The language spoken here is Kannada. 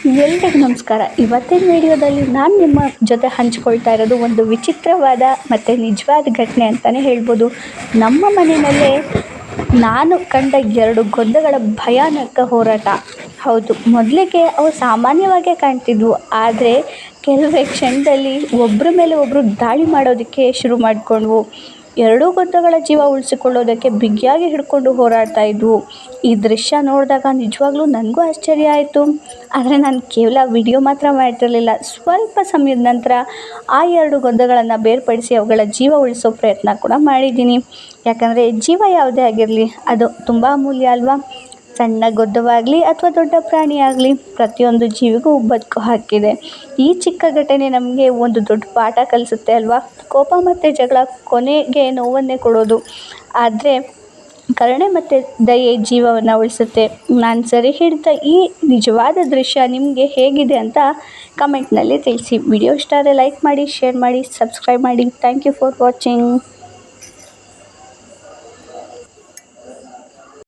ಎಲ್ರಿಗೂ ನಮಸ್ಕಾರ. ಇವತ್ತಿನ ವಿಡಿಯೋದಲ್ಲಿ ನಾನು ನಿಮ್ಮ ಜೊತೆ ಹಂಚ್ಕೊಳ್ತಾ ಇರೋದು ಒಂದು ವಿಚಿತ್ರವಾದ ಮತ್ತು ನಿಜವಾದ ಘಟನೆ ಅಂತಲೇ ಹೇಳ್ಬೋದು. ನಮ್ಮ ಮನೆಯಲ್ಲೇ ನಾನು ಕಂಡ 2 ಗೊಂದಗಳ ಭಯಾನಕ ಹೋರಾಟ. ಹೌದು, ಮೊದಲಿಗೆ ಅವು ಸಾಮಾನ್ಯವಾಗೇ ಕಾಣ್ತಿದ್ವು. ಆದರೆ ಕೆಲವೇ ಕ್ಷಣದಲ್ಲಿ ಒಬ್ಬರ ಮೇಲೆ ಒಬ್ಬರು ದಾಳಿ ಮಾಡೋದಕ್ಕೆ ಶುರು ಮಾಡಿಕೊಂಡ್ವು. ಎರಡೂ ಗೊಂದಗಳ ಜೀವ ಉಳಿಸಿಕೊಳ್ಳೋದಕ್ಕೆ ಬಿಗಿಯಾಗಿ ಹಿಡ್ಕೊಂಡು ಹೋರಾಡ್ತಾ ಇದ್ವು. ಈ ದೃಶ್ಯ ನೋಡಿದಾಗ ನಿಜವಾಗ್ಲೂ ನನಗೂ ಆಶ್ಚರ್ಯ ಆಯಿತು. ಆದರೆ ನಾನು ಕೇವಲ ವಿಡಿಯೋ ಮಾತ್ರ ಮಾಡ್ತಿರಲಿಲ್ಲ. ಸ್ವಲ್ಪ ಸಮಯದ ನಂತರ ಆ 2 ಗೊಂದಗಳನ್ನು ಬೇರ್ಪಡಿಸಿ ಅವುಗಳ ಜೀವ ಉಳಿಸೋ ಪ್ರಯತ್ನ ಕೂಡ ಮಾಡಿದ್ದೀನಿ. ಯಾಕಂದರೆ ಜೀವ ಯಾವುದೇ ಆಗಿರಲಿ, ಅದು ತುಂಬ ಅಮೂಲ್ಯ ಅಲ್ವಾ? ಸಣ್ಣ ಗೊದ್ದವಾಗಲಿ ಅಥವಾ ದೊಡ್ಡ ಪ್ರಾಣಿ ಆಗಲಿ, ಪ್ರತಿಯೊಂದು ಜೀವಿಗೂ ಬದುಕು ಹಾಕಿದೆ. ಈ ಚಿಕ್ಕ ಘಟನೆ ನಮಗೆ ಒಂದು ದೊಡ್ಡ ಪಾಠ ಕಲಿಸುತ್ತೆ ಅಲ್ವಾ? ಕೋಪ ಮತ್ತು ಜಗಳ ಕೊನೆಗೆ ನೋವನ್ನೇ ಕೊಡೋದು, ಆದರೆ ಕರುಣೆ ಮತ್ತು ದಯೆ ಜೀವವನ್ನು ಉಳಿಸುತ್ತೆ. ನಾನು ಸರಿ ಹಿಡಿದ ಈ ನಿಜವಾದ ದೃಶ್ಯ ನಿಮಗೆ ಹೇಗಿದೆ ಅಂತ ಕಮೆಂಟ್ನಲ್ಲಿ ತಿಳಿಸಿ. ವಿಡಿಯೋ ಇಷ್ಟ ಆದರೆ ಲೈಕ್ ಮಾಡಿ, ಶೇರ್ ಮಾಡಿ, ಸಬ್ಸ್ಕ್ರೈಬ್ ಮಾಡಿ. Thank you for watching.